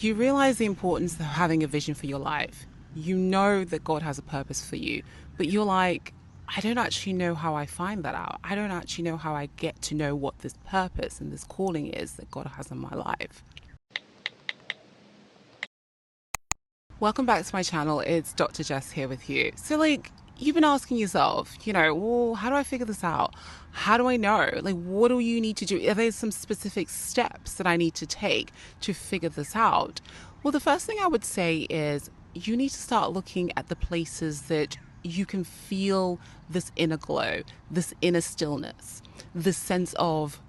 you realize the importance of having a vision for your life. You know that God has a purpose for you, but you're like, I don't actually know how I find that out. I don't actually know how I get to know what this purpose and this calling is that God has in my life. Welcome back to my channel. It's Dr. Jess here with you. So, you've been asking yourself, well, how do I figure this out? How do I know? What do you need to do? Are there some specific steps that I need to take to figure this out? Well, the first thing I would say is you need to start looking at the places that you can feel this inner glow, this inner stillness, this sense of,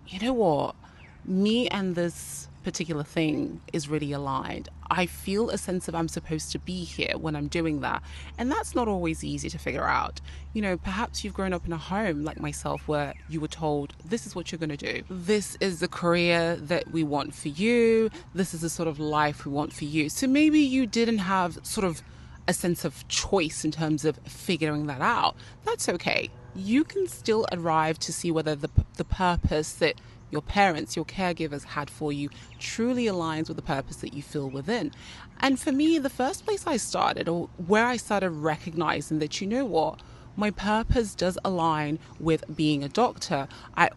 you know what, me and this particular thing is really aligned. I feel a sense of I'm supposed to be here when I'm doing that. And that's not always easy to figure out. Perhaps you've grown up in a home like myself where you were told, this is what you're going to do. This is the career that we want for you. This is the sort of life we want for you. So maybe you didn't have sort of a sense of choice in terms of figuring that out. That's okay. You can still arrive to see whether the purpose that your parents, your caregivers had for you truly aligns with the purpose that you feel within. And for me, the first place I started, or where I started recognizing that, you know what, my purpose does align with being a doctor. I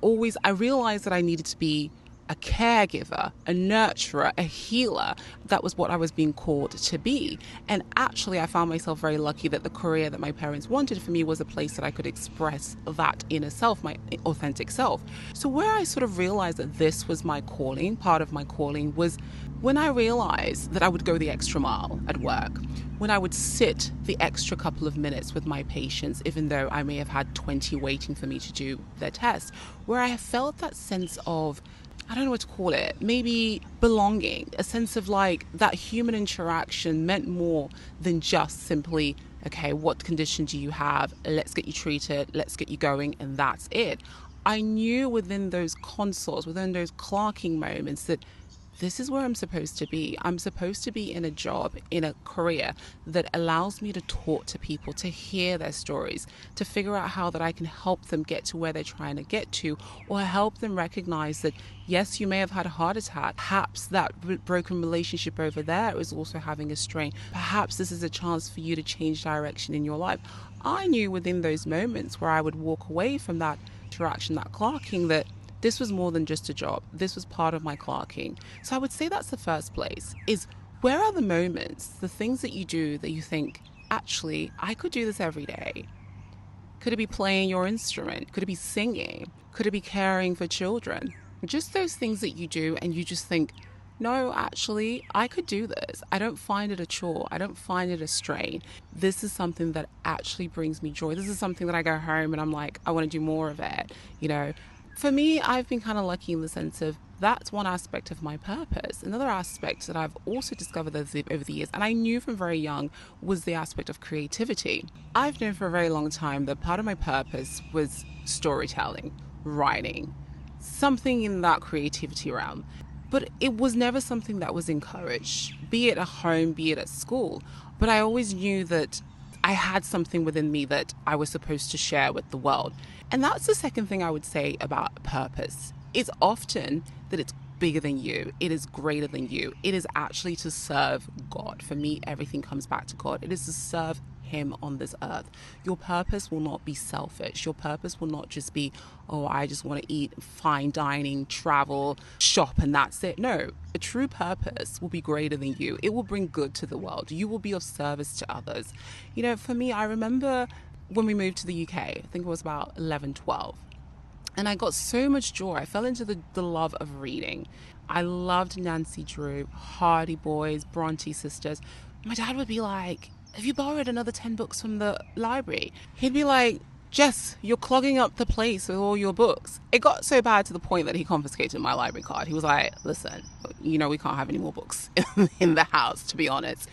realized that I needed to be a caregiver, a nurturer, a healer. That was what I was being called to be. And actually, I found myself very lucky that the career that my parents wanted for me was a place that I could express that inner self, my authentic self. So where I sort of realized that this was my calling, part of my calling, was when I realized that I would go the extra mile at work, when I would sit the extra couple of minutes with my patients, even though I may have had 20 waiting for me to do their test, where I felt that sense of, I don't know what to call it, maybe belonging, a sense of that human interaction meant more than just simply, okay, what condition do you have? Let's get you treated, let's get you going, and that's it. I knew within those consults, within those clerking moments, that this is where I'm supposed to be. I'm supposed to be in a job, in a career that allows me to talk to people, to hear their stories, to figure out how that I can help them get to where they're trying to get to, or help them recognize that, yes, you may have had a heart attack. Perhaps that broken relationship over there is also having a strain. Perhaps this is a chance for you to change direction in your life. I knew within those moments where I would walk away from that interaction, that clerking, that this was more than just a job. This was part of my clerking. So I would say that's the first place, is where are the moments, the things that you do that you think, actually, I could do this every day. Could it be playing your instrument? Could it be singing? Could it be caring for children? Just those things that you do and you just think, no, actually, I could do this. I don't find it a chore. I don't find it a strain. This is something that actually brings me joy. This is something that I go home and I'm like, I want to do more of it, For me, I've been kind of lucky in the sense of that's one aspect of my purpose. Another aspect that I've also discovered over the years, and I knew from very young, was the aspect of creativity. I've known for a very long time that part of my purpose was storytelling, writing, something in that creativity realm. But it was never something that was encouraged, be it at home, be it at school. But I always knew that I had something within me that I was supposed to share with the world. And that's the second thing I would say about purpose. It's often that it's bigger than you. It is greater than you. It is actually to serve God. For me, everything comes back to God. It is to serve Him on this earth. Your purpose will not be selfish. Your purpose will not just be, oh, I just want to eat fine dining, travel, shop, and that's it. No, a true purpose will be greater than you. It will bring good to the world. You will be of service to others. For me, I remember when we moved to the UK, I think it was about 11, 12. And I got so much joy. I fell into the love of reading. I loved Nancy Drew, Hardy Boys, Bronte sisters. My dad would be like, have you borrowed another 10 books from the library? He'd be like, Jess, you're clogging up the place with all your books. It got so bad to the point that he confiscated my library card. He was like, listen, we can't have any more books in the house, to be honest.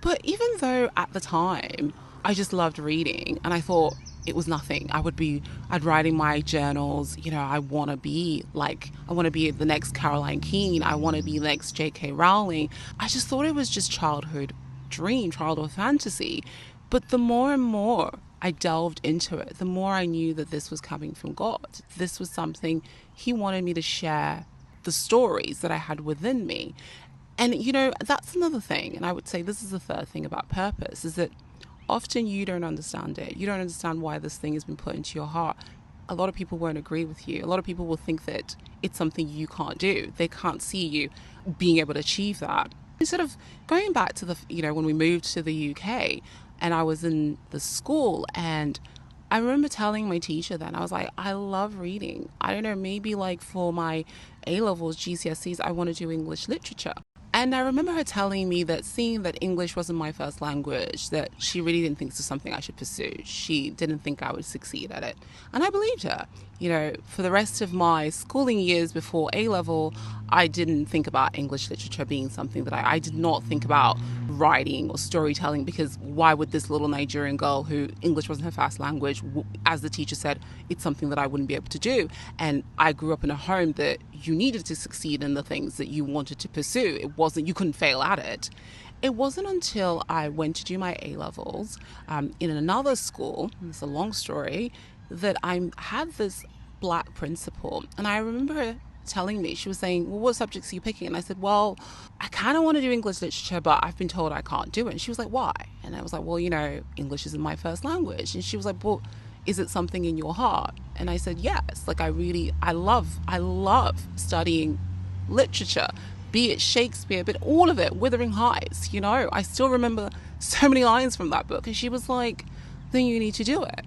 But even though at the time, I just loved reading and I thought it was nothing. I'd write in my journals, I want to be the next Caroline Keene. I want to be the next J.K. Rowling. I just thought it was just childhood fantasy. But the more and more I delved into it, the more I knew that this was coming from God. This was something He wanted me to share, the stories that I had within me. And, that's another thing. And I would say this is the third thing about purpose is that often you don't understand it. You don't understand why this thing has been put into your heart. A lot of people won't agree with you. A lot of people will think that it's something you can't do. They can't see you being able to achieve that. Instead of going back to when we moved to the UK and I was in the school, and I remember telling my teacher then, I was like, I love reading. I don't know, maybe like for my A levels, GCSEs, I want to do English literature. And I remember her telling me that seeing that English wasn't my first language, that she really didn't think this was something I should pursue. She didn't think I would succeed at it. And I believed her. For the rest of my schooling years before A level, I didn't think about English literature being something that I did not think about writing or storytelling, because why would this little Nigerian girl who English wasn't her first language, as the teacher said, it's something that I wouldn't be able to do. And I grew up in a home that you needed to succeed in the things that you wanted to pursue. You couldn't fail at it. It wasn't until I went to do my A levels in another school, it's a long story, that I had this black principal. And I remember her telling me, she was saying, well, what subjects are you picking? And I said, well, I kind of want to do English literature, but I've been told I can't do it. And she was like, why? And I was like, well, English isn't my first language. And she was like, well, is it something in your heart? And I said, yes. Like, I love studying literature, be it Shakespeare, but all of it, Wuthering Heights, I still remember so many lines from that book. And she was like, then you need to do it.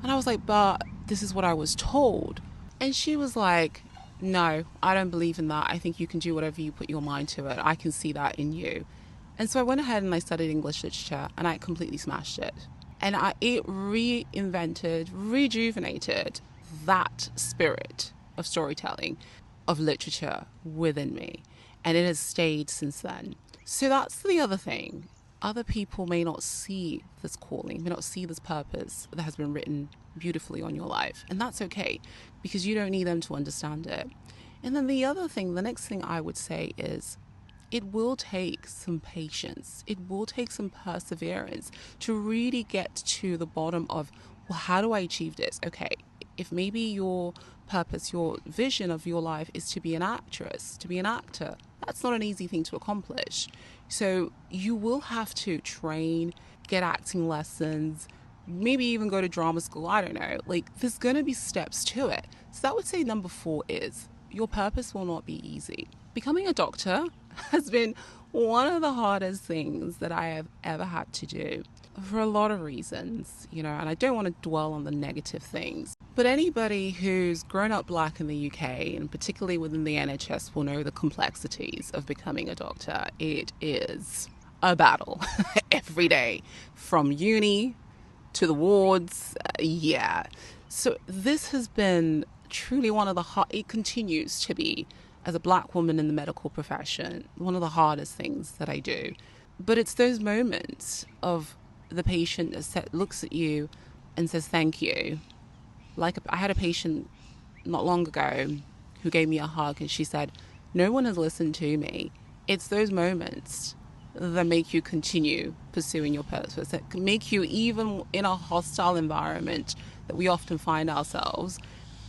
And I was like, but this is what I was told. And she was like, no, I don't believe in that. I think you can do whatever you put your mind to it. I can see that in you. And so I went ahead and I studied English literature, and I completely smashed it. And it reinvented, rejuvenated that spirit of storytelling, of literature within me. And it has stayed since then. So that's the other thing. Other people may not see this calling, may not see this purpose that has been written beautifully on your life. And that's okay, because you don't need them to understand it. And then the next thing I would say is, it will take some patience. It will take some perseverance to really get to the bottom of, well, how do I achieve this? Okay, if maybe your purpose, your vision of your life is to be an actress, to be an actor, that's not an easy thing to accomplish. So you will have to train, get acting lessons, maybe even go to drama school. I don't know. Like, there's going to be steps to it. So that would say number 4 is, your purpose will not be easy. Becoming a doctor has been one of the hardest things that I have ever had to do for a lot of reasons, and I don't want to dwell on the negative things. But anybody who's grown up black in the UK, and particularly within the NHS, will know the complexities of becoming a doctor. It is a battle every day, from uni to the wards. Yeah. So this has been truly one of it continues to be, as a black woman in the medical profession, one of the hardest things that I do. But it's those moments of the patient that looks at you and says thank you. Like, I had a patient not long ago who gave me a hug, and she said, no one has listened to me. It's those moments that make you continue pursuing your purpose, that can make you, even in a hostile environment that we often find ourselves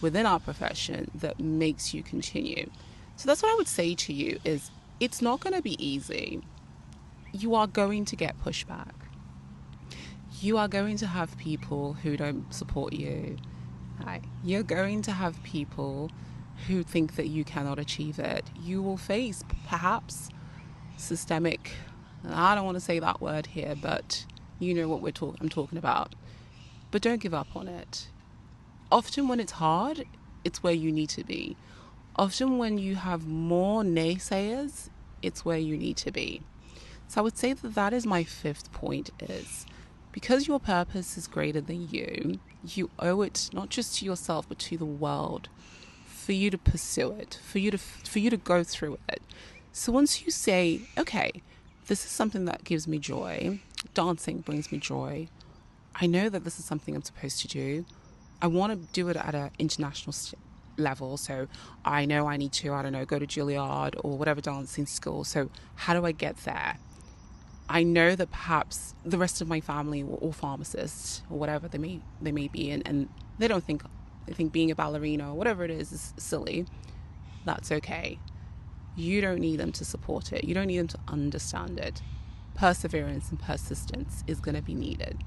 within our profession, that makes you continue. So that's what I would say to you is, it's not going to be easy. You are going to get pushback. You are going to have people who don't support you. You're going to have people who think that you cannot achieve it. You will face perhaps systemic, I don't want to say that word here, but you know what I'm talking about. But don't give up on it. Often when it's hard, it's where you need to be. Often when you have more naysayers, it's where you need to be. So I would say that is my 5th point, is because your purpose is greater than you, you owe it not just to yourself, but to the world, for you to pursue it, for you to go through it. So once you say, okay, this is something that gives me joy, dancing brings me joy, I know that this is something I'm supposed to do, I want to do it at an international level, so I know I need to, I don't know, go to Juilliard or whatever dancing school. So how do I get there? I know that perhaps the rest of my family were all pharmacists or whatever they may be, and they think being a ballerina or whatever it is silly. That's okay. You don't need them to support it. You don't need them to understand it. Perseverance and persistence is going to be needed.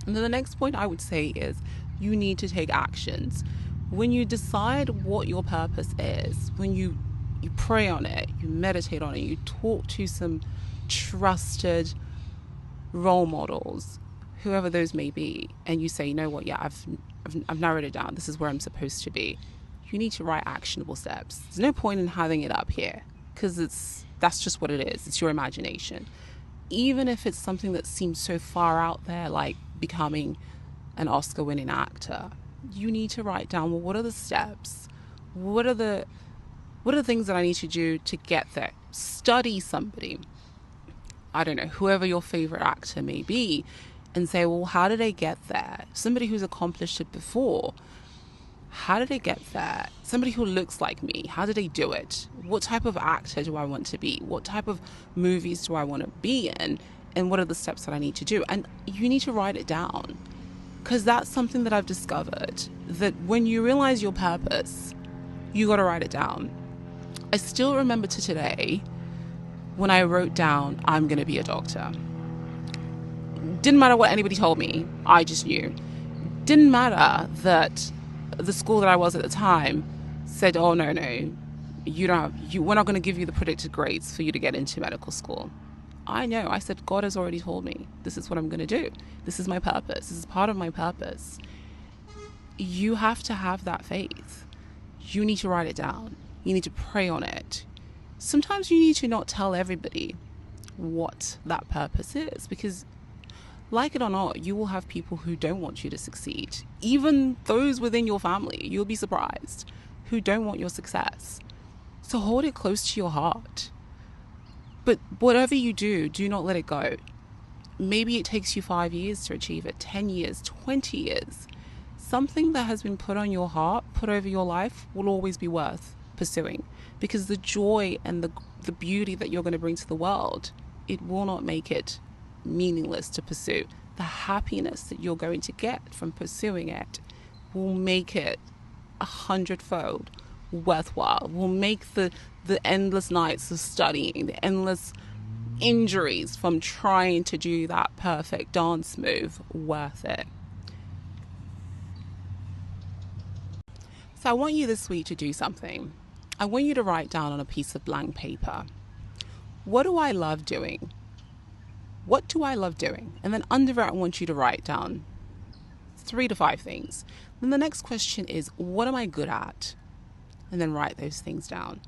And then the next point I would say is you need to take actions. When you decide what your purpose is, when you pray on it, you meditate on it, you talk to some trusted role models, whoever those may be, and you say, you know what, yeah, I've narrowed it down. This is where I'm supposed to be. You need to write actionable steps. There's no point in having it up here because that's just what it is. It's your imagination. Even if it's something that seems so far out there, like becoming an Oscar-winning actor, you need to write down, well, what are the steps? What are the things that I need to do to get there? Study somebody, I don't know, whoever your favorite actor may be, and say, well, how did they get there? Somebody who's accomplished it before. How did they get there? Somebody who looks like me. How did they do it? What type of actor do I want to be? What type of movies do I want to be in? And what are the steps that I need to do? And you need to write it down, because that's something that I've discovered, that when you realize your purpose, you got to write it down. I still remember to today when I wrote down, I'm going to be a doctor. Didn't matter what anybody told me. I just knew. Didn't matter that the school that I was at the time said, oh, no, we're not going to give you the predicted grades for you to get into medical school. I know. I said, God has already told me this is what I'm going to do. This is my purpose. This is part of my purpose. You have to have that faith. You need to write it down. You need to pray on it. Sometimes you need to not tell everybody what that purpose is, because like it or not, you will have people who don't want you to succeed. Even those within your family, you'll be surprised, who don't want your success. So hold it close to your heart. But whatever you do, do not let it go. Maybe it takes you 5 years to achieve it, 10 years, 20 years. Something that has been put on your heart, put over your life, will always be worth pursuing, because the joy and the beauty that you're going to bring to the world, it will not make it meaningless to pursue. The happiness that you're going to get from pursuing it will make it 100-fold worthwhile, will make the endless nights of studying, the endless injuries from trying to do that perfect dance move worth it. So I want you this week to do something. I want you to write down on a piece of blank paper, what do I love doing? What do I love doing? And then under it, I want you to write down 3 to 5 things. Then the next question is, what am I good at? And then write those things down.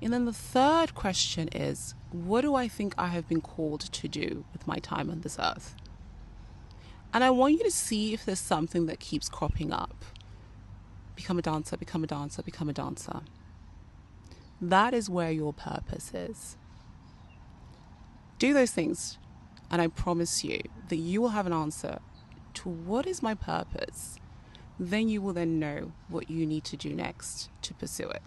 And then the third question is, what do I think I have been called to do with my time on this earth? And I want you to see if there's something that keeps cropping up. Become a dancer, become a dancer, become a dancer. That is where your purpose is. Do those things, and I promise you that you will have an answer to what is my purpose. Then you will then know what you need to do next to pursue it.